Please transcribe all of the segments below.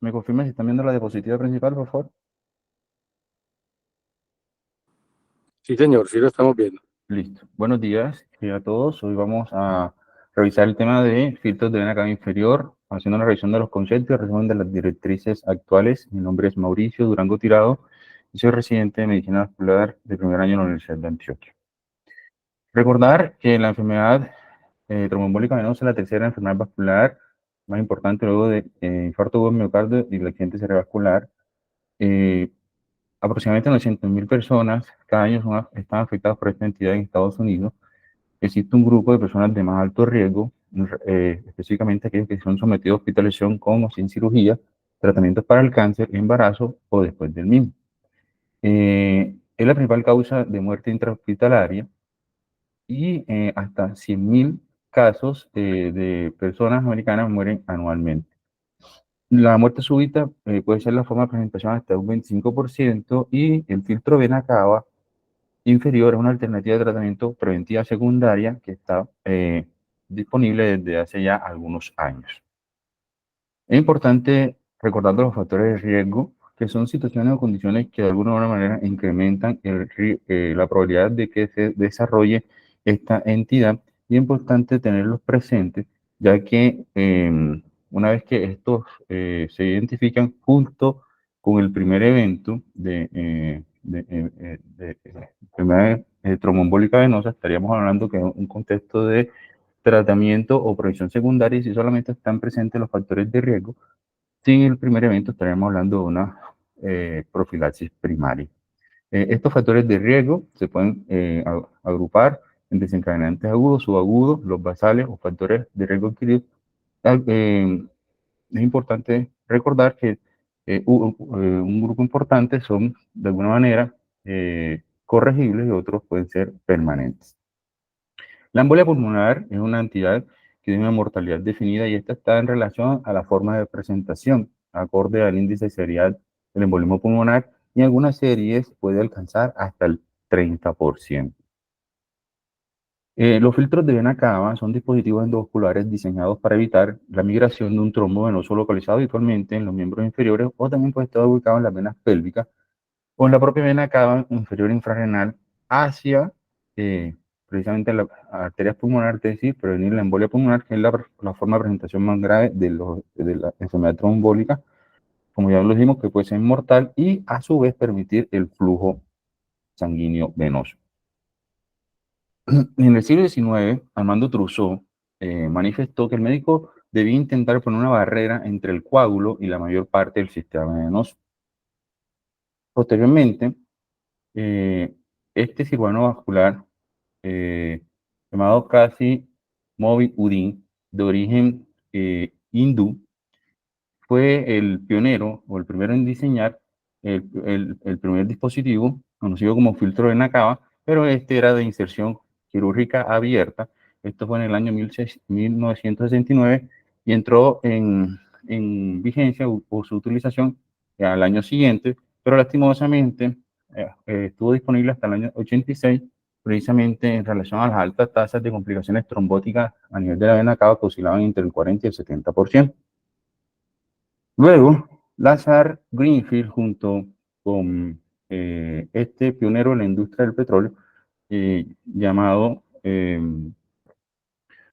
¿Me confirma si están viendo la diapositiva principal, por favor? Sí, señor, sí lo estamos viendo. Listo. Buenos días a todos. Hoy vamos a revisar el tema de filtros de vena cava inferior, haciendo una revisión de los conceptos y resumen de las directrices actuales. Mi nombre es Mauricio Durango Tirado y soy residente de Medicina Vascular de primer año en la Universidad de Antioquia. Recordar que la enfermedad tromboembólica venosa es la tercera enfermedad vascular más importante luego de infarto de miocardio y el accidente cerebrovascular. Aproximadamente 900.000 personas cada año están afectadas por esta entidad en Estados Unidos. Existe un grupo de personas de más alto riesgo, específicamente aquellos que son sometidos a hospitalización con o sin cirugía, tratamientos para el cáncer, embarazo o después del mismo. Es la principal causa de muerte intrahospitalaria y hasta 100.000 casos de personas americanas mueren anualmente. La muerte súbita puede ser la forma de presentación hasta un 25% y el filtro vena cava inferior es una alternativa de tratamiento preventiva secundaria que está disponible desde hace ya algunos años. Es importante recordar los factores de riesgo, que son situaciones o condiciones que de alguna u otra manera incrementan la probabilidad de que se desarrolle esta entidad, y es importante tenerlos presentes, ya que una vez que estos se identifican junto con el primer evento de enfermedad tromboembólica venosa, estaríamos hablando que es un contexto de tratamiento o prevención secundaria, y si solamente están presentes los factores de riesgo, sin el primer evento estaríamos hablando de una profilaxis primaria. Estos factores de riesgo se pueden agrupar en desencadenantes agudos, subagudos, los basales o factores de riesgo adquiridos. Es importante recordar que un grupo importante son de alguna manera corregibles y otros pueden ser permanentes. La embolia pulmonar es una entidad que tiene una mortalidad definida y esta está en relación a la forma de presentación, acorde al índice de seriedad del embolismo pulmonar, y en algunas series puede alcanzar hasta el 30%. Los filtros de vena cava son dispositivos endovasculares diseñados para evitar la migración de un trombo venoso localizado habitualmente en los miembros inferiores o también puede estar ubicado en las venas pélvicas o en la propia vena cava inferior infrarrenal hacia precisamente la arteria pulmonar, es decir, prevenir la embolia pulmonar, que es la forma de presentación más grave de la enfermedad trombólica, como ya lo dijimos, que puede ser mortal y a su vez permitir el flujo sanguíneo venoso. En el siglo XIX, Armando Trousseau manifestó que el médico debía intentar poner una barrera entre el coágulo y la mayor parte del sistema venoso. Posteriormente, este cirujano vascular, llamado Qazi Mobi-Uddin, de origen hindú, fue el pionero o el primero en diseñar el primer dispositivo conocido como filtro de Nakaba, pero este era de inserción quirúrgica abierta. Esto fue en el año 1969 y entró en vigencia o su utilización al año siguiente, pero lastimosamente estuvo disponible hasta el año 86, precisamente en relación a las altas tasas de complicaciones trombóticas a nivel de la vena cava, que oscilaban entre el 40 y el 70%. Luego, Lazar Greenfield, junto con este pionero en la industria del petróleo, llamado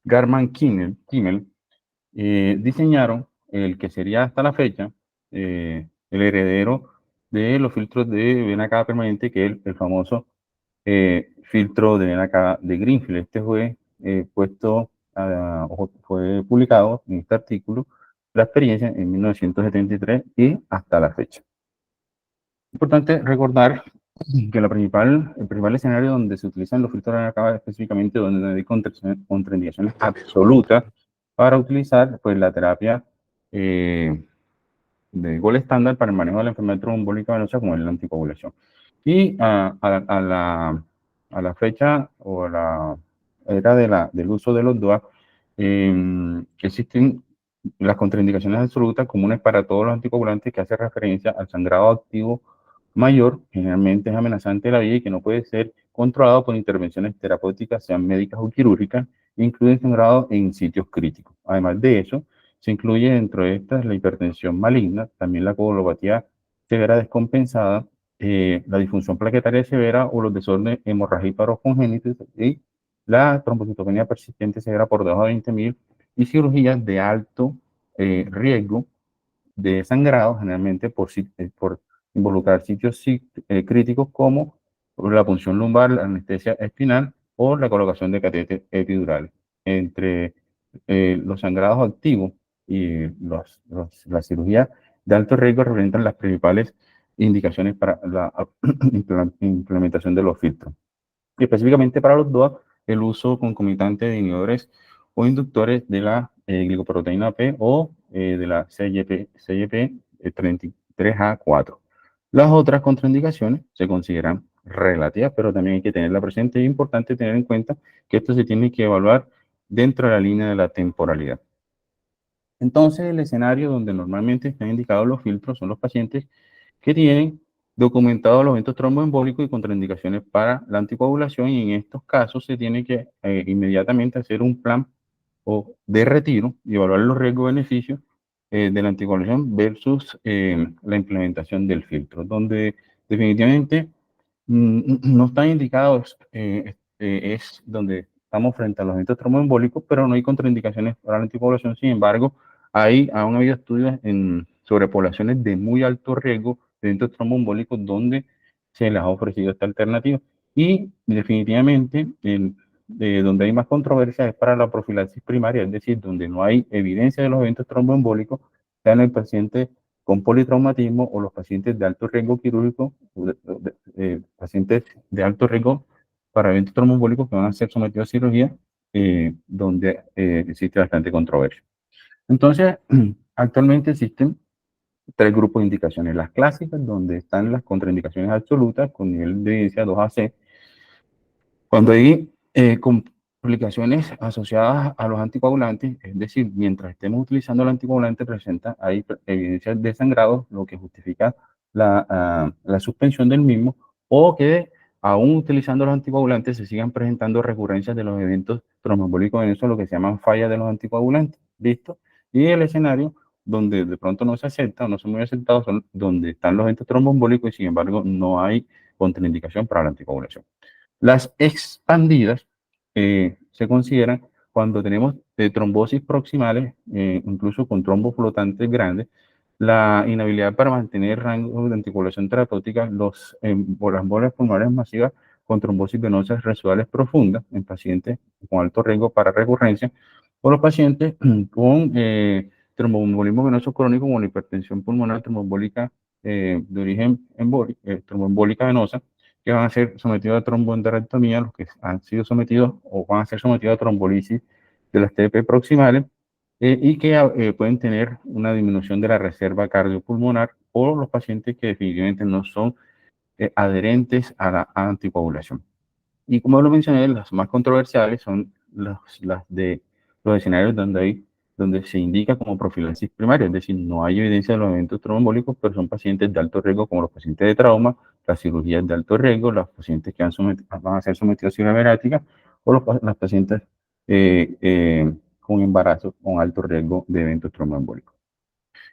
Garman Kimmel, diseñaron el que sería hasta la fecha el heredero de los filtros de vena cava permanente, que es el famoso filtro de vena cava de Greenfield. Este fue fue publicado en este artículo, la experiencia en 1973 y hasta la fecha. Importante recordar que el principal escenario donde se utilizan los filtros de vena cava, específicamente donde hay contraindicaciones absolutas para utilizar pues, la terapia de gol estándar para el manejo de la enfermedad trombólica venosa, como es la anticoagulación. Y a la fecha o a la era del uso de los DOAC, existen las contraindicaciones absolutas comunes para todos los anticoagulantes, que hace referencia al sangrado activo mayor, generalmente es amenazante de la vida y que no puede ser controlado por intervenciones terapéuticas, sean médicas o quirúrgicas, incluyen sangrado en sitios críticos. Además de eso, Se incluye dentro de estas la hipertensión maligna, también la coagulopatía severa descompensada, la disfunción plaquetaria severa o los desórdenes hemorrágicos congénitos y la trombocitopenia persistente severa por debajo de 20.000 y cirugías de alto riesgo de sangrado, generalmente por involucrar sitios críticos como la punción lumbar, la anestesia espinal o la colocación de catéter epidural. Entre los sangrados activos y las cirugías de alto riesgo representan las principales indicaciones para la implementación de los filtros. Y específicamente para los DOA, el uso concomitante de inhibidores o inductores de la glicoproteína P o de la CYP 33A4. Las otras contraindicaciones se consideran relativas, pero también hay que tenerla presente. Es importante tener en cuenta que esto se tiene que evaluar dentro de la línea de la temporalidad. Entonces, el escenario donde normalmente están indicados los filtros son los pacientes que tienen documentados los eventos tromboembólicos y contraindicaciones para la anticoagulación, y en estos casos se tiene que inmediatamente hacer un plan de retiro y evaluar los riesgos-beneficios de la anticoagulación versus la implementación del filtro, donde definitivamente no están indicados, es donde estamos frente a los eventos tromboembólicos, pero no hay contraindicaciones para la anticoagulación. Sin embargo, aún ha habido estudios sobre poblaciones de muy alto riesgo de eventos tromboembólicos donde se les ha ofrecido esta alternativa. Y definitivamente, donde hay más controversia es para la profilaxis primaria, es decir, donde no hay evidencia de los eventos tromboembólicos, sea en el paciente con politraumatismo o los pacientes de alto riesgo quirúrgico, pacientes de alto riesgo para eventos tromboembólicos que van a ser sometidos a cirugía, donde existe bastante controversia. Entonces, actualmente existen tres grupos de indicaciones. Las clásicas, donde están las contraindicaciones absolutas con nivel de evidencia 2AC, cuando hay complicaciones asociadas a los anticoagulantes, es decir, mientras estemos utilizando el anticoagulante, hay evidencia de sangrado, lo que justifica la suspensión del mismo, o que aún utilizando los anticoagulantes se sigan presentando recurrencias de los eventos tromboembólicos en eso, lo que se llaman fallas de los anticoagulantes. ¿Listo? Y el escenario donde de pronto no se acepta o no son muy aceptados son donde están los eventos tromboembólicos y sin embargo no hay contraindicación para la anticoagulación. Las expandidas se consideran cuando tenemos trombosis proximales, incluso con trombos flotantes grandes, la inhabilidad para mantener rango de anticoagulación terapéutica, las embolias pulmonares masivas con trombosis venosas residuales profundas en pacientes con alto riesgo para recurrencia, o los pacientes con tromboembolismo venoso crónico como la hipertensión pulmonar tromboembólica de origen tromboembólica venosa, que van a ser sometidos a tromboendarrectomía, los que han sido sometidos o van a ser sometidos a trombolisis de las TP proximales, y que pueden tener una disminución de la reserva cardiopulmonar, o los pacientes que definitivamente no son adherentes a la anticoagulación. Y como lo mencioné, las más controversiales son las de los escenarios donde se indica como profilaxis primaria, es decir, no hay evidencia de los eventos tromboembólicos, pero son pacientes de alto riesgo como los pacientes de trauma, las cirugías de alto riesgo, los pacientes que van a ser sometidos a cirugía bariátrica o las pacientes con embarazo con alto riesgo de eventos tromboembólicos.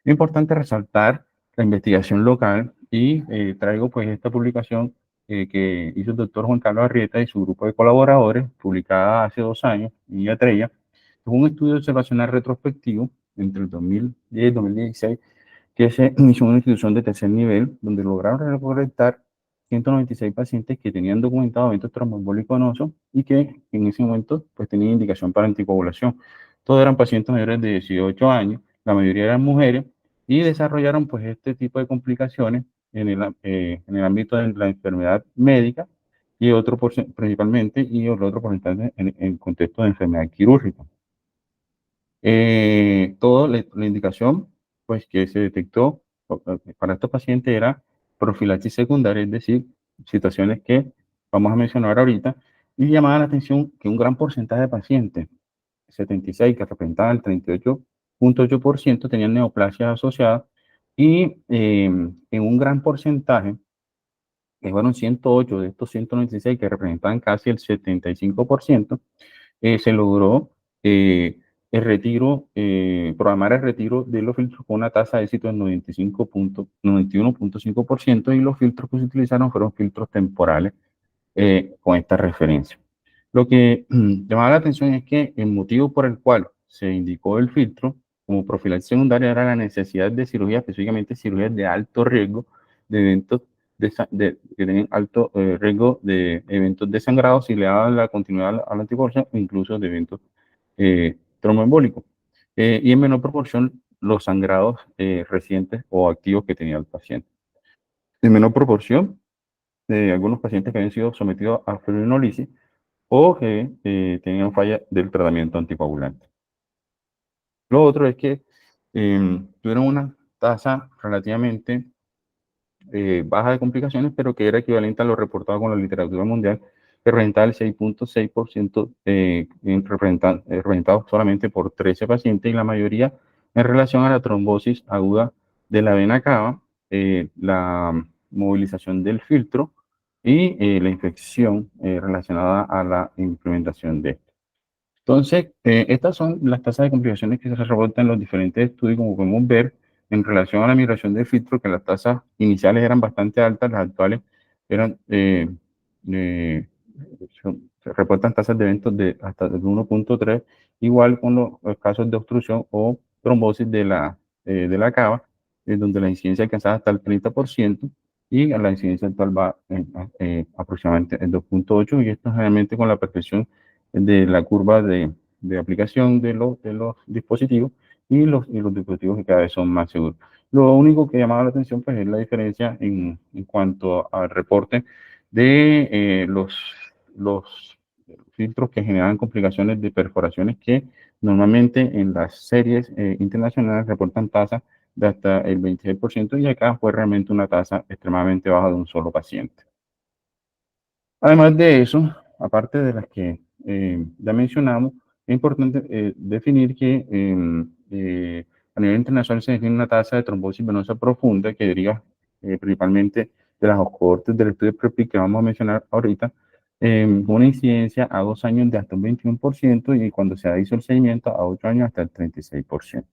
Es importante resaltar la investigación local y traigo pues esta publicación que hizo el doctor Juan Carlos Arrieta y su grupo de colaboradores, publicada hace 2 años en Atrella. Es un estudio observacional retrospectivo entre el 2010 y 2016 que se inició en una institución de tercer nivel, donde lograron recolectar 196 pacientes que tenían documentado eventos tromboembólicos venosos y que en ese momento pues tenían indicación para anticoagulación. Todos eran pacientes mayores de 18 años, la mayoría eran mujeres, y desarrollaron pues este tipo de complicaciones en el ámbito de la enfermedad médica y otro principalmente, y el otro porcentaje en el contexto de enfermedad quirúrgica. Toda la indicación pues, que se detectó para estos pacientes era profilaxis secundaria, es decir, situaciones que vamos a mencionar ahorita, y llamaba la atención que un gran porcentaje de pacientes, 76, que representaban el 38.8%, tenían neoplasia asociada, y en un gran porcentaje, que fueron 108 de estos 196, que representaban casi el 75%, se logró programar el retiro de los filtros con una tasa de éxito del 91.5%, y los filtros que se utilizaron fueron filtros temporales con esta referencia. Lo que llamaba la atención es que el motivo por el cual se indicó el filtro como profilaxis secundaria era la necesidad de cirugía, específicamente cirugías de alto riesgo, de eventos que tienen alto riesgo de eventos de sangrado si le daban la continuidad a la anticoagulación, o incluso de eventos tromboembólicos. Y en menor proporción los sangrados recientes o activos que tenía el paciente. En menor proporción, algunos pacientes que habían sido sometidos a fibrinolisis o que tenían falla del tratamiento anticoagulante. Lo otro es que tuvieron una tasa relativamente baja de complicaciones, pero que era equivalente a lo reportado con la literatura mundial, que representaba el 6.6%, representado solamente por 13 pacientes, y la mayoría en relación a la trombosis aguda de la vena cava, la movilización del filtro y la infección relacionada a la implementación de esto. Entonces, estas son las tasas de complicaciones que se reportan en los diferentes estudios, como podemos ver, en relación a la migración de filtro, que las tasas iniciales eran bastante altas, las actuales eran, se reportan tasas de eventos de hasta 1.3, igual con los casos de obstrucción o trombosis de la cava, donde la incidencia alcanzaba hasta el 30%, y la incidencia actual va aproximadamente en 2.8, y esto generalmente con la perfección de la curva de aplicación de los dispositivos, y los dispositivos que cada vez son más seguros. Lo único que llamaba la atención pues, es la diferencia en cuanto al reporte de los filtros que generan complicaciones de perforaciones, que normalmente en las series internacionales reportan tasas de hasta el 26%, y acá fue realmente una tasa extremadamente baja de un solo paciente. Además de eso, aparte de las que ya mencionamos, es importante definir que a nivel internacional se define una tasa de trombosis venosa profunda que deriva principalmente de las cohortes del estudio PREPIC que vamos a mencionar ahorita, con una incidencia a 2 años de hasta un 21%, y cuando se hizo el seguimiento a 8 años hasta el 36%.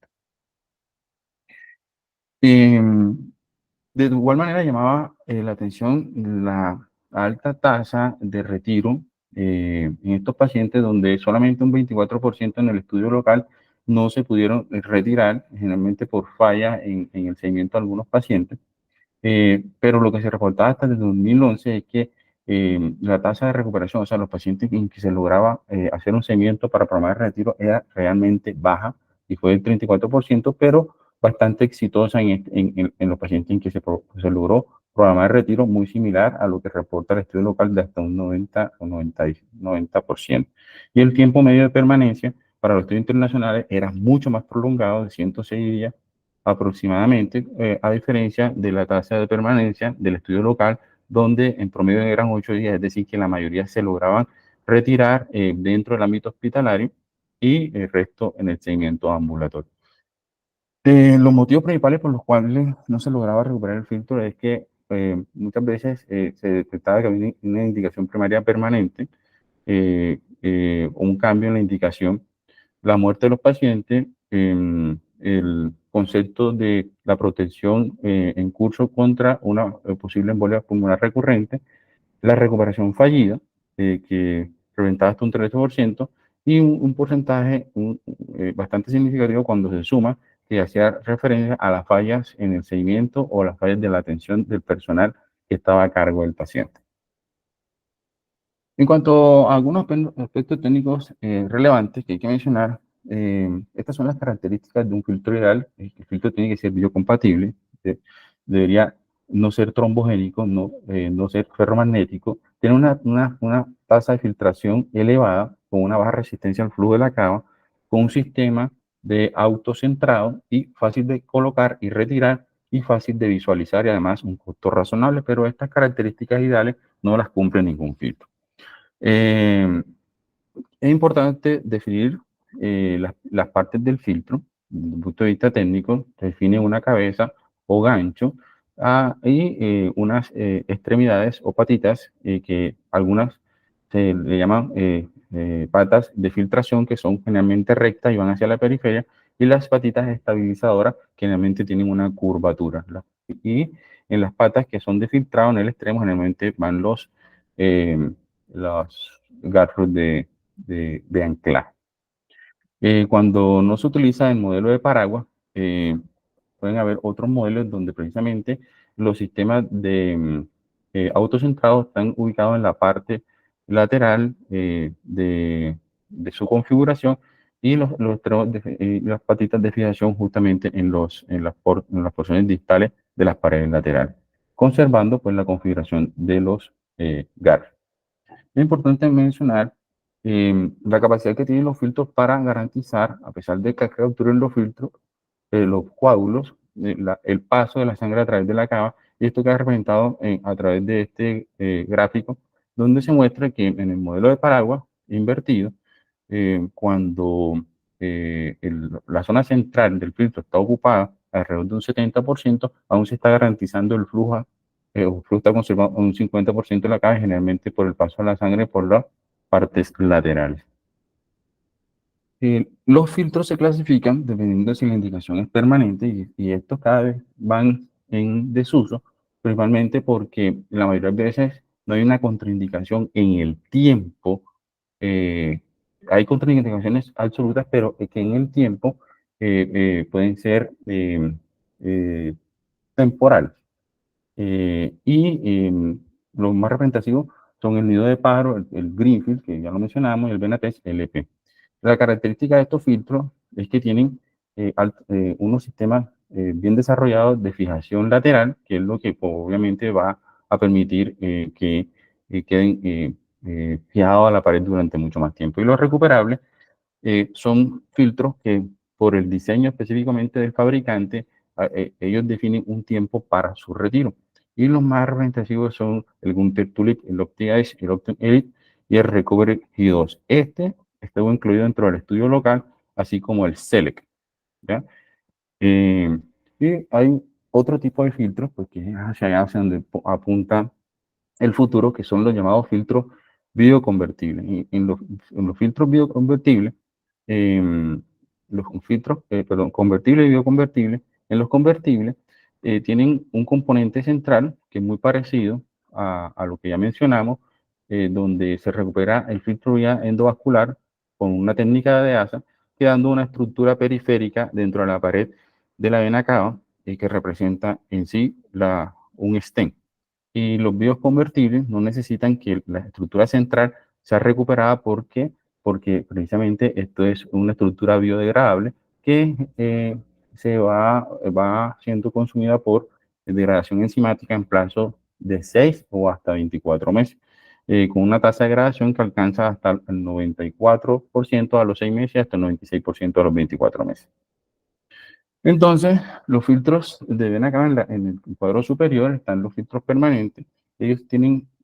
De igual manera llamaba la atención la alta tasa de retiro en estos pacientes, donde solamente un 24% en el estudio local no se pudieron retirar, generalmente por falla en el seguimiento de algunos pacientes. Pero lo que se reportaba hasta el 2011 es que la tasa de recuperación, o sea, los pacientes en que se lograba hacer un seguimiento para programar el retiro, era realmente baja, y fue del 34%, pero bastante exitosa en los pacientes en que se logró programar el retiro, muy similar a lo que reporta el estudio local de hasta un 90 o 90%. Y el tiempo medio de permanencia para los estudios internacionales era mucho más prolongado, de 106 días aproximadamente, a diferencia de la tasa de permanencia del estudio local, donde en promedio eran 8 días, es decir, que la mayoría se lograban retirar dentro del ámbito hospitalario, y el resto en el seguimiento ambulatorio. Los motivos principales por los cuales no se lograba recuperar el filtro es que muchas veces se detectaba que había una indicación primaria permanente, un cambio en la indicación, la muerte de los pacientes, el concepto de la protección en curso contra una posible embolia pulmonar recurrente, la recuperación fallida, que representaba hasta un 13%, y un porcentaje bastante significativo cuando se suma, que hacía referencia a las fallas en el seguimiento o las fallas de la atención del personal que estaba a cargo del paciente. En cuanto a algunos aspectos técnicos relevantes que hay que mencionar, estas son las características de un filtro ideal. El filtro tiene que ser biocompatible, debería no ser trombogénico, no ser ferromagnético, tiene una tasa de filtración elevada, con una baja resistencia al flujo de la cava, con un sistema de autocentrado y fácil de colocar y retirar, y fácil de visualizar, y además un costo razonable, pero estas características ideales no las cumple ningún filtro. Es importante definir las partes del filtro. Desde el punto de vista técnico, se define una cabeza o gancho y unas extremidades o patitas, que algunas se le llaman patas de filtración que son generalmente rectas y van hacia la periferia, y las patitas estabilizadoras que generalmente tienen una curvatura. Y en las patas que son de filtrado en el extremo generalmente van los garros de anclaje. Cuando no se utiliza el modelo de paraguas, pueden haber otros modelos donde precisamente los sistemas autocentrados están ubicados en la parte lateral de su configuración, y las patitas de fijación justamente en las porciones distales de las paredes laterales, conservando pues la configuración de los GAR. Es importante mencionar la capacidad que tienen los filtros para garantizar, a pesar de que capturen los filtros, los coágulos, el paso de la sangre a través de la cava, y esto queda representado a través de este gráfico, donde se muestra que en el modelo de paraguas invertido, cuando la zona central del filtro está ocupada alrededor de un 70%, aún se está garantizando el flujo, o flujo está conservado un 50% de la cava, generalmente por el paso de la sangre por las partes laterales. Los filtros se clasifican dependiendo de si la indicación es permanente, y estos cada vez van en desuso, principalmente porque la mayoría de veces no hay una contraindicación en el tiempo. Hay contraindicaciones absolutas, pero que en el tiempo pueden ser temporales. Los más representativos son el nido de pájaro, el Greenfield, que ya lo mencionamos, y el Benatex LP. La característica de estos filtros es que tienen unos sistemas bien desarrollados de fijación lateral, que es lo que pues, obviamente va a permitir que queden fijados a la pared durante mucho más tiempo. Y los recuperables son filtros que, por el diseño específicamente del fabricante, ellos definen un tiempo para su retiro. Y los más representativos son el Gunter Tulip, el OptiEdge, el Optum Elite y el Recovery G2. Este estuvo incluido dentro del estudio local, así como el Select, ¿ya? Y hay otro tipo de filtros, pues, que es hacia allá, hacia donde apunta el futuro, que son los llamados filtros bioconvertibles. Y en los filtros bioconvertibles, los filtros, perdón, convertibles y bioconvertibles, en los convertibles tienen un componente central que es muy parecido a lo que ya mencionamos, donde se recupera el filtro vía endovascular con una técnica de ASA, quedando una estructura periférica dentro de la pared de la vena cava, que representa en sí un stent. Y los bioconvertibles no necesitan que la estructura central sea recuperada. ¿Por qué? Porque precisamente esto es una estructura biodegradable que va siendo consumida por degradación enzimática en plazo de 6 o hasta 24 meses, con una tasa de degradación que alcanza hasta el 94% a los 6 meses y hasta el 96% a los 24 meses. Entonces, los filtros deben acabar en el cuadro superior, están los filtros permanentes.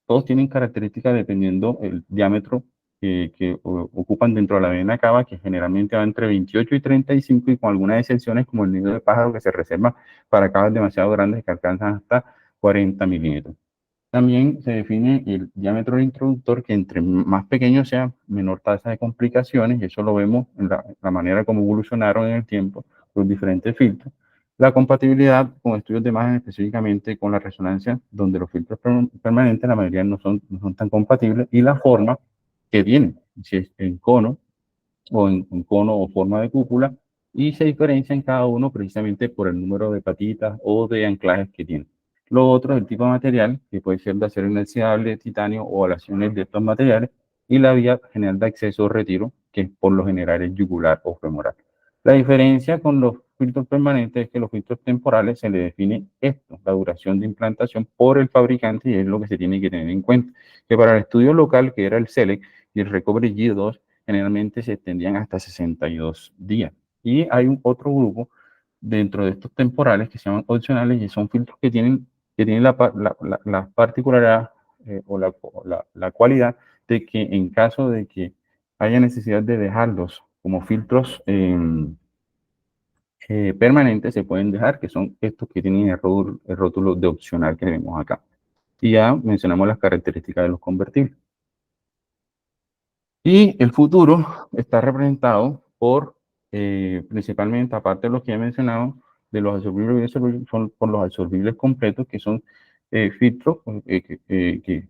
Todos tienen características dependiendo el diámetro que ocupan dentro de la vena cava, que generalmente va entre 28 y 35, y con algunas excepciones como el nido de pájaro, que se reserva para cavas demasiado grandes que alcanzan hasta 40 milímetros. También se define el diámetro del introductor, que entre más pequeño sea, menor tasa de complicaciones, y eso lo vemos en la manera como evolucionaron en el tiempo los diferentes filtros. La compatibilidad con estudios de imagen, específicamente con la resonancia, donde los filtros permanentes, la mayoría no son tan compatibles, y la forma que tienen, si es en cono o forma de cúpula, y se diferencian cada uno precisamente por el número de patitas o de anclajes que tiene. Lo otro es el tipo de material, que puede ser de acero inoxidable, titanio o aleaciones de estos materiales, y la vía general de acceso o retiro, que por lo general es yugular o femoral. La diferencia con los filtros permanentes es que los filtros temporales se le define esto, la duración de implantación por el fabricante, y es lo que se tiene que tener en cuenta. Que para el estudio local, que era el Select y el Recovery G2, generalmente se extendían hasta 62 días. Y hay otro grupo dentro de estos temporales que se llaman opcionales, y son filtros que tienen la particularidad o la cualidad de que en caso de que haya necesidad de dejarlos como filtros permanentes, se pueden dejar, que son estos que tienen el rótulo de opcional que vemos acá. Y ya mencionamos las características de los convertibles. Y el futuro está representado por, principalmente, aparte de los que he mencionado, de los absorbibles, son por los absorbibles completos, que son filtros que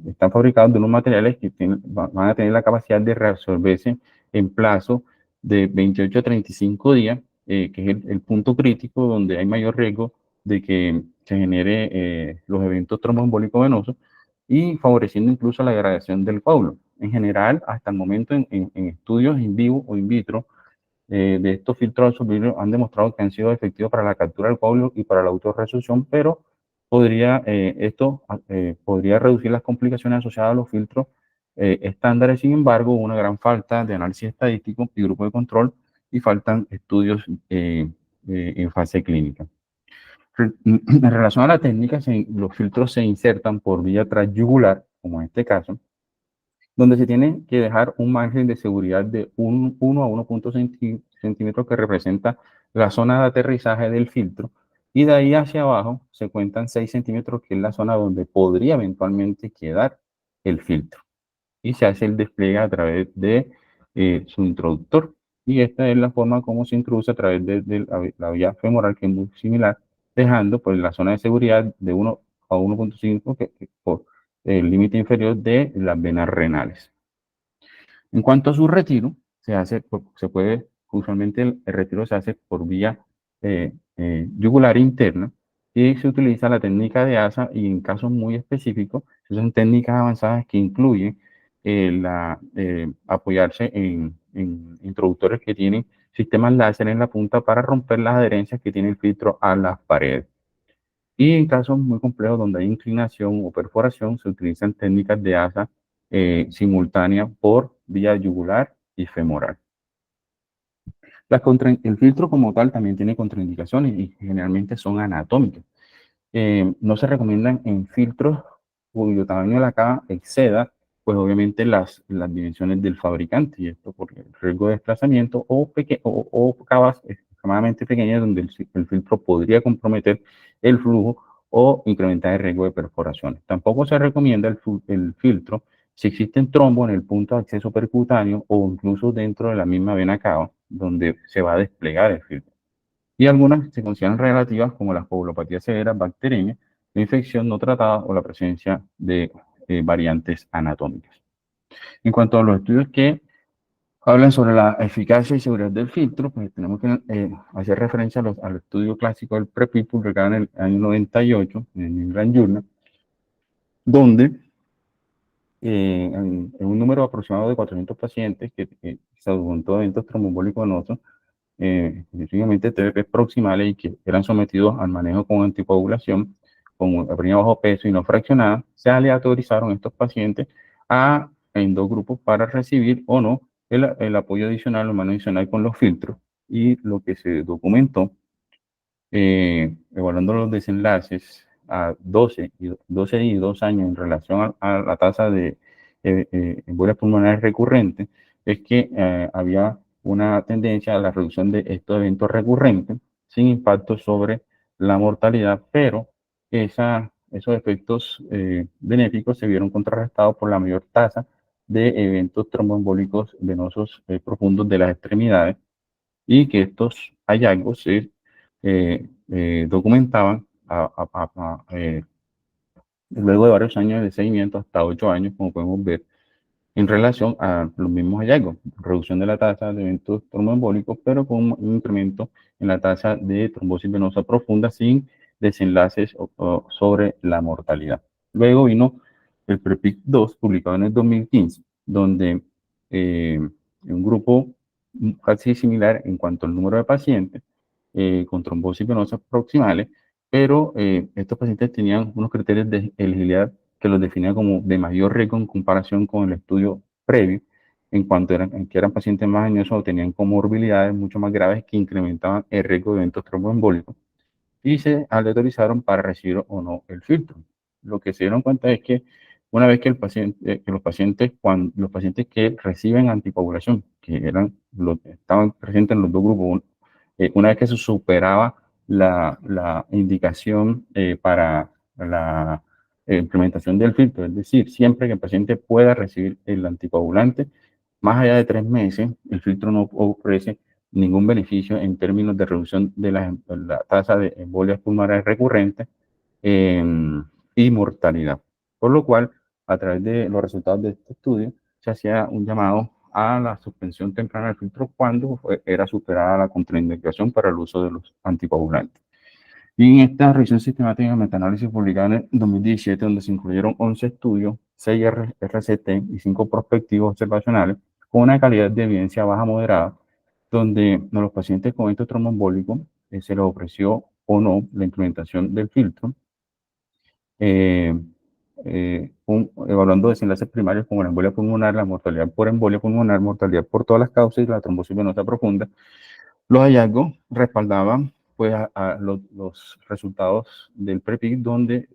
están fabricados de unos materiales que van a tener la capacidad de reabsorberse en plazo de 28 a 35 días, que es el punto crítico donde hay mayor riesgo de que se genere los eventos tromboembólicos venosos y favoreciendo incluso la degradación del coágulo. En general, hasta el momento en estudios in vivo o in vitro de estos filtros absorbibles han demostrado que han sido efectivos para la captura del coágulo y para la autorresorción, pero esto podría reducir las complicaciones asociadas a los filtros estándares. Sin embargo, una gran falta de análisis estadístico y grupo de control y faltan estudios en fase clínica. En relación a la técnica, los filtros se insertan por vía transyugular, como en este caso, donde se tiene que dejar un margen de seguridad de 1 a 1,5 centímetros que representa la zona de aterrizaje del filtro, y de ahí hacia abajo se cuentan 6 centímetros, que es la zona donde podría eventualmente quedar el filtro, y se hace el despliegue a través de su introductor. Y esta es la forma como se introduce a través de la vía femoral, que es muy similar, dejando pues la zona de seguridad de 1 a 1,5, que por el límite inferior de las venas renales. En cuanto a su retiro, usualmente el retiro se hace por vía yugular interna, y se utiliza la técnica de ASA, y en casos muy específicos, son técnicas avanzadas que incluyen apoyarse en introductores que tienen sistemas láser en la punta para romper las adherencias que tiene el filtro a las paredes. Y en casos muy complejos donde hay inclinación o perforación, se utilizan técnicas de ASA simultánea por vía yugular y femoral. El filtro como tal también tiene contraindicaciones y generalmente son anatómicas. No se recomiendan en filtros cuyo tamaño de la cava exceda, pues obviamente las dimensiones del fabricante, y esto por el riesgo de desplazamiento, o cavas extremadamente pequeñas donde el filtro podría comprometer el flujo o incrementar el riesgo de perforaciones. Tampoco se recomienda el filtro si existen trombos en el punto de acceso percutáneo o incluso dentro de la misma vena cava donde se va a desplegar el filtro. Y algunas se consideran relativas, como las coagulopatías severas bacterianas, la infección no tratada o la presencia de variantes anatómicas. En cuanto a los estudios que hablan sobre la eficacia y seguridad del filtro, pues tenemos que hacer referencia al estudio clásico del PREPIP, publicado en el año 98 en el New England Journal, donde en un número aproximado de 400 pacientes que se documentó eventos tromboembólicos venosos, específicamente TBP proximales, y que eran sometidos al manejo con anticoagulación, con heparinina bajo peso y no fraccionada, se aleatorizaron estos pacientes en dos grupos para recibir o no el apoyo adicional o mano adicional con los filtros. Y lo que se documentó, evaluando los desenlaces a 12 y 2 años en relación a la tasa de embolias pulmonares recurrentes, es que había una tendencia a la reducción de estos eventos recurrentes sin impacto sobre la mortalidad, pero esos efectos benéficos se vieron contrarrestados por la mayor tasa de eventos tromboembólicos venosos profundos de las extremidades, y que estos hallazgos se documentaban luego de varios años de seguimiento, hasta 8 años, como podemos ver, en relación a los mismos hallazgos: reducción de la tasa de eventos tromboembólicos, pero con un incremento en la tasa de trombosis venosa profunda sin desenlaces sobre la mortalidad. Luego vino el PREPIC-2, publicado en el 2015, donde un grupo casi similar en cuanto al número de pacientes con trombosis venosas proximales, pero estos pacientes tenían unos criterios de elegibilidad que los definía como de mayor riesgo en comparación con el estudio previo, en cuanto que eran pacientes más añosos o tenían comorbilidades mucho más graves que incrementaban el riesgo de eventos tromboembólicos, y se aleatorizaron para recibir o no el filtro. Lo que se dieron cuenta es que una vez que los pacientes que reciben anticoagulación, estaban presentes en los dos grupos, una vez que se superaba la indicación para la implementación del filtro, es decir, siempre que el paciente pueda recibir el anticoagulante, más allá de 3 meses, el filtro no ofrece ningún beneficio en términos de reducción de la tasa de embolias pulmonares recurrentes eh, y mortalidad. Por lo cual, a través de los resultados de este estudio, se hacía un llamado a la suspensión temprana del filtro cuando era superada la contraindicación para el uso de los anticoagulantes. Y en esta revisión sistemática de metaanálisis publicada en el 2017, donde se incluyeron 11 estudios, 6 RCT y 5 prospectivos observacionales, con una calidad de evidencia baja moderada, donde a los pacientes con estos tromboembólicos se les ofreció o no la implementación del filtro, eh, evaluando desenlaces primarios como la embolia pulmonar, la mortalidad por embolia pulmonar, mortalidad por todas las causas y la trombosis venosa profunda. Los hallazgos respaldaban pues, a los resultados del PREPIC, donde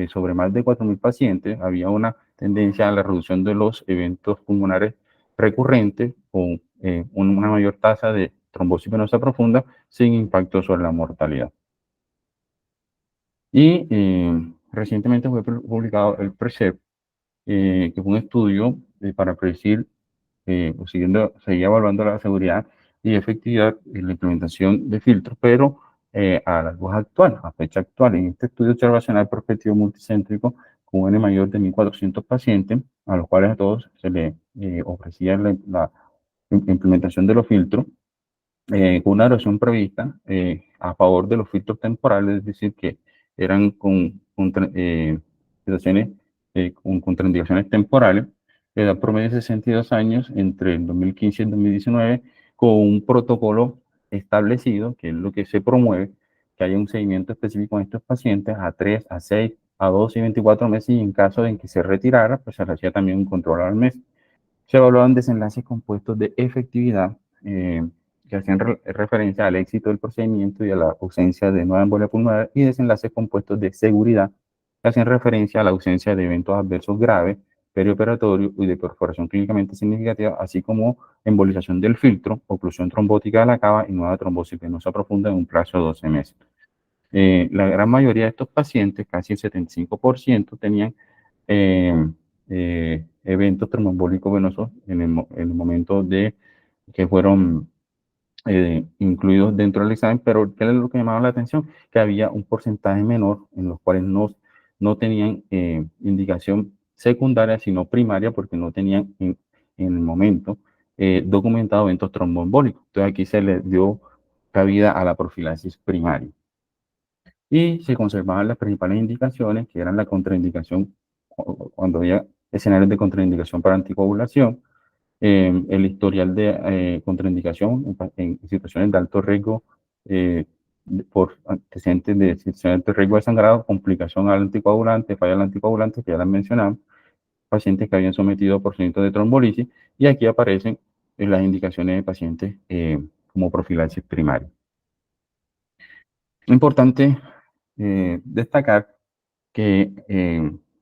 sobre más de 4.000 pacientes había una tendencia a la reducción de los eventos pulmonares recurrentes con una mayor tasa de trombosis venosa profunda sin impacto sobre la mortalidad. Y recientemente fue publicado el PRECEPT, que fue un estudio para predecir, seguía evaluando la seguridad y efectividad en la implementación de filtros, pero a la luz actual, a fecha actual. En este estudio observacional prospectivo multicéntrico, con un N mayor de 1.400 pacientes, a los cuales a todos se les ofrecía la implementación de los filtros, con una duración prevista a favor de los filtros temporales, es decir, que eran con situaciones con contraindicaciones temporales, edad promedio de 62 años entre el 2015 y el 2019, con un protocolo establecido, que es lo que se promueve, que haya un seguimiento específico en estos pacientes a 3, a 6, a 12 y 24 meses, y en caso de que se retirara, pues se hacía también un control al mes. Se evaluaban desenlaces compuestos de efectividad que hacían referencia al éxito del procedimiento y a la ausencia de nueva embolia pulmonar, y desenlaces compuestos de seguridad que hacían referencia a la ausencia de eventos adversos graves, perioperatorio y de perforación clínicamente significativa, así como embolización del filtro, oclusión trombótica de la cava y nueva trombosis venosa profunda en un plazo de 12 meses. La gran mayoría de estos pacientes, casi el 75%, tenían eventos tromboembólicos venosos en el momento de que fueron incluidos dentro del examen, pero ¿qué es lo que llamaba la atención? Que había un porcentaje menor en los cuales no tenían indicación secundaria, sino primaria, porque no tenían en el momento documentado eventos tromboembólicos. Entonces aquí se les dio cabida a la profilaxis primaria. Y se conservaban las principales indicaciones, que eran la contraindicación, cuando había escenarios de contraindicación para anticoagulación, el historial de contraindicación en situaciones de alto riesgo por antecedentes de situaciones de riesgo de sangrado, complicación al anticoagulante, falla al anticoagulante, que ya las mencionamos, pacientes que habían sometido a procedimientos de trombolisis, y aquí aparecen las indicaciones de pacientes como profilaxis primaria. Importante destacar que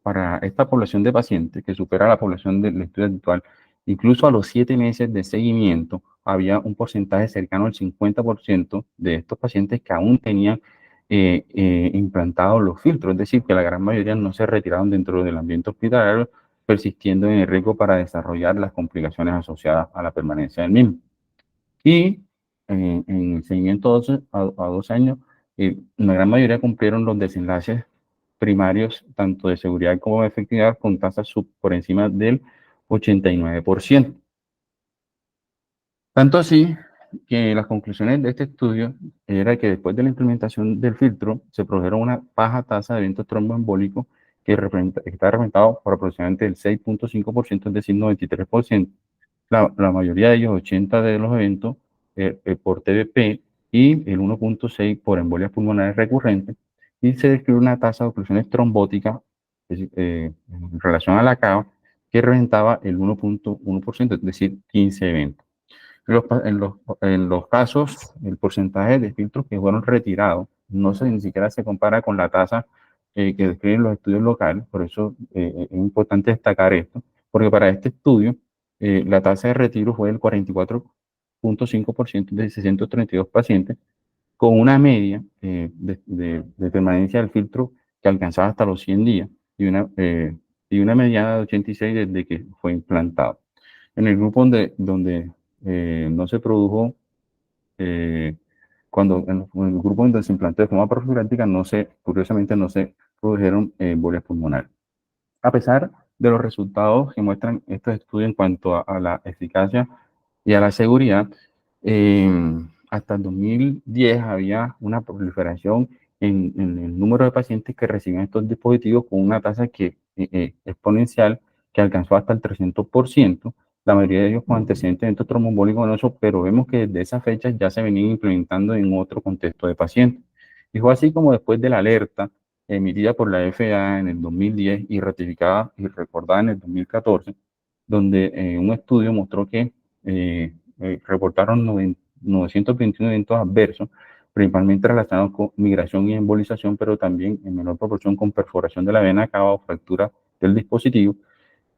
para esta población de pacientes, que supera la población del estudio actual, incluso a los 7 meses de seguimiento, había un porcentaje cercano al 50% de estos pacientes que aún tenían implantados los filtros, es decir, que la gran mayoría no se retiraron dentro del ambiente hospitalario, persistiendo en el riesgo para desarrollar las complicaciones asociadas a la permanencia del mismo. Y en el seguimiento a 2 años, la gran mayoría cumplieron los desenlaces primarios, tanto de seguridad como de efectividad, con tasas por encima del 89%. Tanto así que las conclusiones de este estudio era que después de la implementación del filtro se produjeron una baja tasa de eventos tromboembólicos que está representado por aproximadamente el 6.5%, es decir, 93%. La mayoría de ellos, 80 de los eventos, por TBP, y el 1.6 por embolias pulmonares recurrentes, y se describe una tasa de oclusiones trombóticas en relación a la cava que representaba el 1.1%, es decir, 15 eventos. En los casos, el porcentaje de filtros que fueron retirados ni siquiera se compara con la tasa que describen los estudios locales. Por eso es importante destacar esto, porque para este estudio la tasa de retiro fue del 44.5% de 632 pacientes, con una media de permanencia del filtro que alcanzaba hasta los 100 días. y una mediana de 86 desde que fue implantado. En el grupo donde no se produjo, en el grupo donde se implantó de forma profiláctica, curiosamente no se produjeron embolias pulmonares. A pesar de los resultados que muestran estos estudios en cuanto a la eficacia y a la seguridad, eh, hasta el 2010 había una proliferación en el número de pacientes que recibían estos dispositivos con una tasa exponencial que alcanzó hasta el 300%, la mayoría de ellos con antecedentes de evento tromboembólico venoso, pero vemos que desde esa fecha ya se venía implementando en otro contexto de pacientes. Y fue así como después de la alerta emitida por la FDA en el 2010 y ratificada y recordada en el 2014, donde un estudio mostró que reportaron 921 eventos adversos, principalmente relacionados con migración y embolización, pero también en menor proporción con perforación de la vena cava o fractura del dispositivo.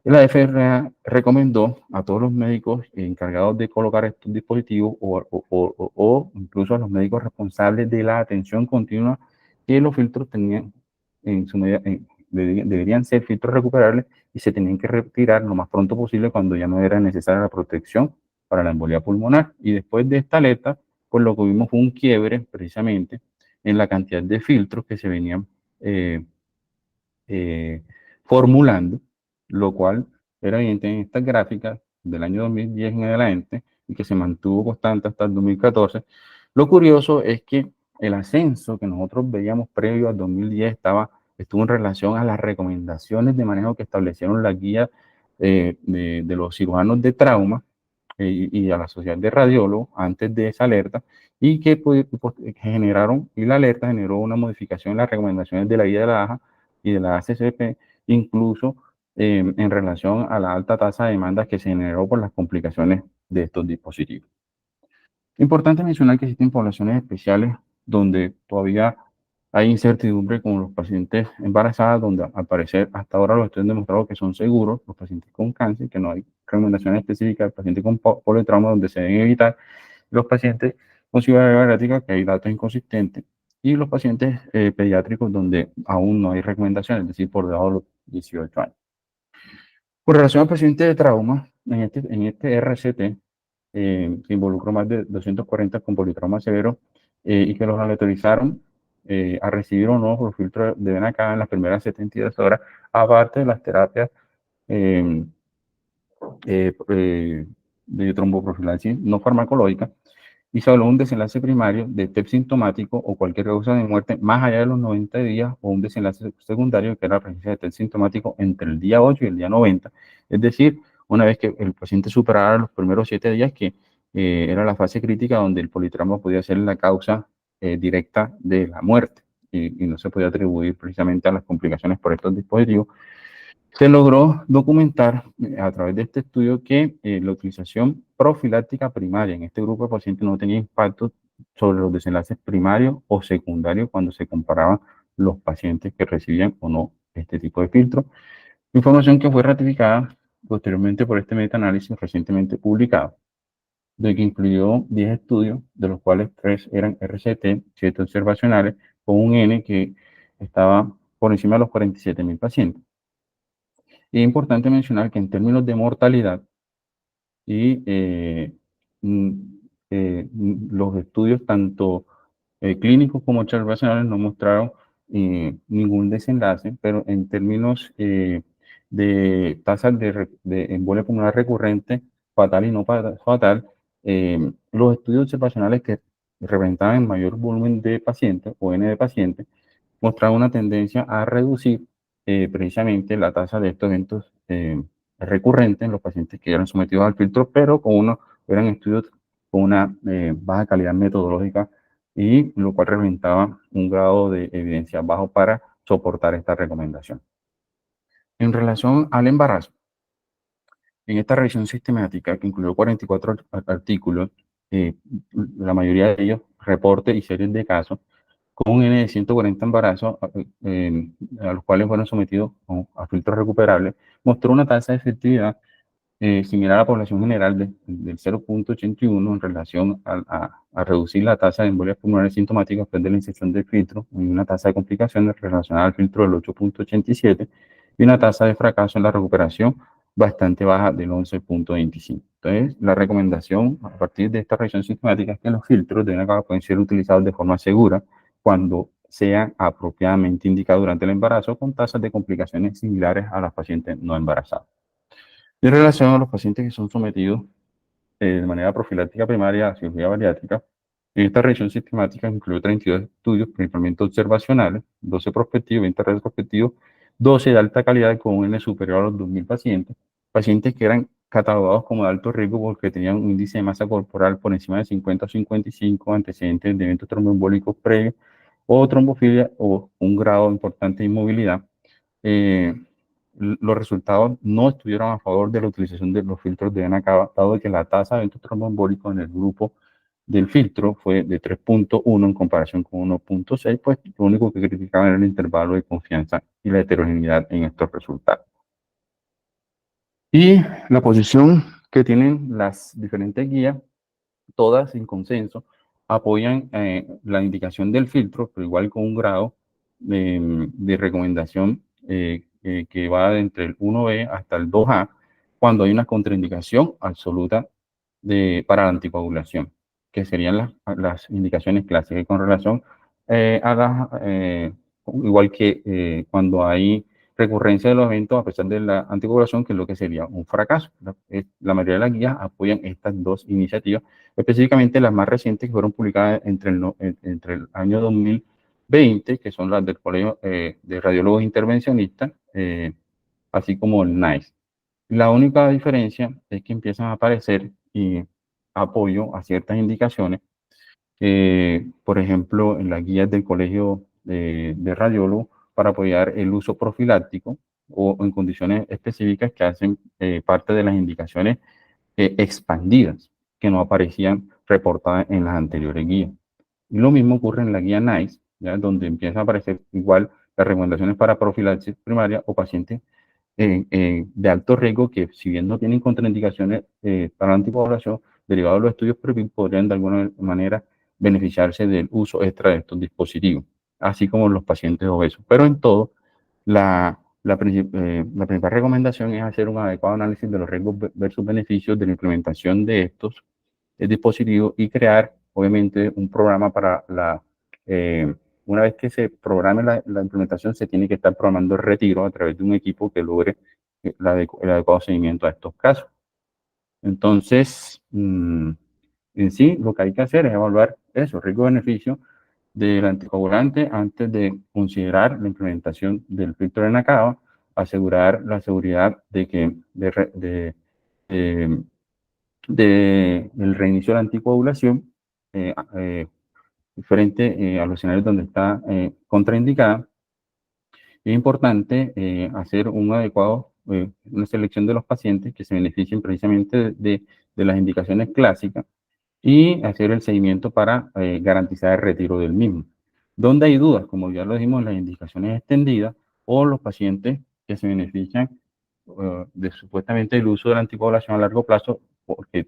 Y la FDA recomendó a todos los médicos encargados de colocar estos dispositivos o incluso a los médicos responsables de la atención continua que los filtros tenían en su medida, deberían ser filtros recuperables y se tenían que retirar lo más pronto posible cuando ya no era necesaria la protección para la embolia pulmonar. Y después de esta alerta, pues lo que vimos fue un quiebre precisamente en la cantidad de filtros que se venían eh, eh, formulando, lo cual era evidente en estas gráficas del año 2010 en adelante y que se mantuvo constante hasta el 2014. Lo curioso es que el ascenso que nosotros veíamos previo al 2010 estuvo en relación a las recomendaciones de manejo que establecieron las guías de los cirujanos de trauma y a la sociedad de radiólogos antes de esa alerta y que generaron, y la alerta generó una modificación en las recomendaciones de la guía de la AJA y de la ACCP, incluso en relación a la alta tasa de demandas que se generó por las complicaciones de estos dispositivos. Importante mencionar que existen poblaciones especiales donde todavía hay incertidumbre con los pacientes embarazadas, donde al parecer hasta ahora los estudios han demostrado que son seguros, los pacientes con cáncer, que no hay recomendaciones específicas, el paciente con politrauma donde se deben evitar, los pacientes con cirugía bariátrica, que hay datos inconsistentes, y los pacientes pediátricos donde aún no hay recomendaciones, es decir, por debajo de los 18 años. Con relación al paciente de trauma, en este RCT, que involucró más de 240 con politrauma severo y que los aleatorizaron a recibir o no los filtros de vena cava en las primeras 72 horas, aparte de las terapias eh, de tromboprofilaxis no farmacológica, y se habló de un desenlace primario de TEP sintomático o cualquier causa de muerte más allá de los 90 días o un desenlace secundario que era la presencia de TEP sintomático entre el día 8 y el día 90. Es decir, una vez que el paciente superara los primeros 7 días, que era la fase crítica donde el politrauma podía ser la causa directa de la muerte y no se podía atribuir precisamente a las complicaciones por estos dispositivos. Se logró documentar a través de este estudio que la utilización profiláctica primaria en este grupo de pacientes no tenía impacto sobre los desenlaces primarios o secundarios cuando se comparaban los pacientes que recibían o no este tipo de filtro. Información que fue ratificada posteriormente por este metaanálisis recientemente publicado, de que incluyó 10 estudios, de los cuales 3 eran RCT, 7 observacionales, con un N que estaba por encima de los 47.000 pacientes. Y es importante mencionar que en términos de mortalidad y los estudios tanto clínicos como observacionales no mostraron ningún desenlace, pero en términos de tasas de embolia pulmonar recurrente, fatal y no fatal, los estudios observacionales que representaban mayor volumen de pacientes o N de pacientes mostraba una tendencia a reducir precisamente la tasa de estos eventos recurrentes en los pacientes que eran sometidos al filtro, pero eran estudios con una baja calidad metodológica y lo cual representaba un grado de evidencia bajo para soportar esta recomendación. En relación al embarazo, en esta revisión sistemática que incluyó 44 artículos, la mayoría de ellos reportes y series de casos, con un N de 140 embarazos a los cuales fueron sometidos a filtros recuperables, mostró una tasa de efectividad similar a la población general del 0,81 en relación a reducir la tasa de embolias pulmonares sintomáticas después de la inserción del filtro, y una tasa de complicaciones relacionada al filtro del 8,87 y una tasa de fracaso en la recuperación bastante baja del 11,25. Entonces, la recomendación a partir de esta revisión sistemática es que los filtros de NCAV pueden ser utilizados de forma segura cuando sean apropiadamente indicados durante el embarazo, con tasas de complicaciones similares a las pacientes no embarazadas. En relación a los pacientes que son sometidos de manera profiláctica primaria a cirugía bariátrica, en esta revisión sistemática incluyó 32 estudios, principalmente observacionales, 12 prospectivos, 20 retrospectivos, 12 de alta calidad con un N superior a los 2.000 pacientes, pacientes que eran catalogados como de alto riesgo porque tenían un índice de masa corporal por encima de 50 o 55, antecedentes de eventos tromboembólicos previos o trombofilia o un grado importante de inmovilidad. Los resultados no estuvieron a favor de la utilización de los filtros de NCAV, dado que la tasa de eventos tromboembólicos en el grupo del filtro fue de 3,1 en comparación con 1,6, pues lo único que criticaban era el intervalo de confianza y la heterogeneidad en estos resultados. Y la posición que tienen las diferentes guías, todas sin consenso, apoyan la indicación del filtro, pero igual con un grado de recomendación que va entre el 1B hasta el 2A, cuando hay una contraindicación absoluta para la anticoagulación, que serían las indicaciones clásicas con relación a las, igual que cuando hay recurrencia de los eventos a pesar de la anticoagulación, que es lo que sería un fracaso. La mayoría de las guías apoyan estas dos iniciativas, específicamente las más recientes que fueron publicadas entre el año 2020, que son las del Colegio de Radiólogos Intervencionistas, así como el NICE. La única diferencia es que empiezan a aparecer apoyo a ciertas indicaciones, por ejemplo, en las guías del Colegio de Radiólogos para apoyar el uso profiláctico o en condiciones específicas que hacen parte de las indicaciones expandidas que no aparecían reportadas en las anteriores guías. Y lo mismo ocurre en la guía NICE, ¿ya? Donde empiezan a aparecer igual las recomendaciones para profilaxis primaria o pacientes de alto riesgo que, si bien no tienen contraindicaciones para la anticoagulación, derivados de los estudios PREVIL, podrían de alguna manera beneficiarse del uso extra de estos dispositivos, así como los pacientes obesos. Pero en todo, la principal recomendación es hacer un adecuado análisis de los riesgos versus beneficios de la implementación de estos dispositivos y crear, obviamente, un programa para una vez que se programe la implementación, se tiene que estar programando el retiro a través de un equipo que logre el adecuado seguimiento a estos casos. Entonces, en sí, lo que hay que hacer es evaluar eso, riesgo-beneficio del anticoagulante antes de considerar la implementación del filtro de NCAV, asegurar la seguridad de que el reinicio de la anticoagulación frente a los escenarios donde está contraindicada. Es importante hacer una selección de los pacientes que se beneficien precisamente de las indicaciones clásicas y hacer el seguimiento para garantizar el retiro del mismo. Donde hay dudas, como ya lo dijimos, las indicaciones extendidas o los pacientes que se benefician de supuestamente el uso de la anticoagulación a largo plazo, porque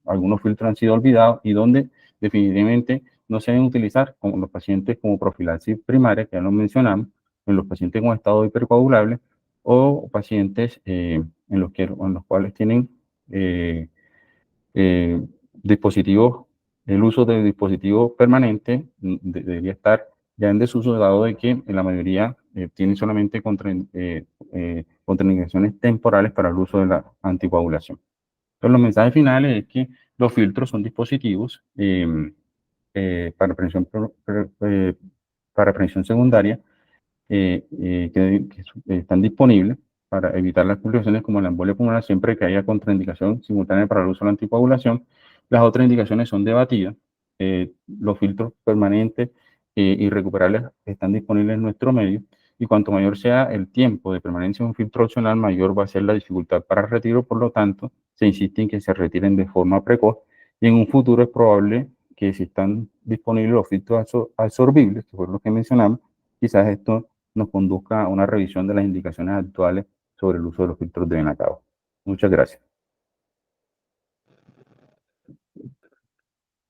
algunos filtros han sido olvidados y donde definitivamente no se deben utilizar como los pacientes como profilaxis primaria, que ya lo mencionamos, en los pacientes con estado hipercoagulable o pacientes en los cuales tienen dispositivos, el uso de dispositivos permanentes debería estar ya en desuso, dado de que en la mayoría tienen solamente contraindicaciones temporales para el uso de la anticoagulación. Entonces, los mensajes finales es que los filtros son dispositivos para prevención secundaria que están disponibles para evitar las complicaciones como la embolia pulmonar siempre que haya contraindicación simultánea para el uso de la anticoagulación. Las otras indicaciones son debatidas. Los filtros permanentes y recuperables están disponibles en nuestro medio y cuanto mayor sea el tiempo de permanencia de un filtro opcional, mayor va a ser la dificultad para el retiro. Por lo tanto, se insiste en que se retiren de forma precoz y en un futuro es probable que si están disponibles los filtros absorbibles, que fue lo que mencionamos, quizás esto nos conduzca a una revisión de las indicaciones actuales sobre el uso de los filtros de NCAV. Muchas gracias.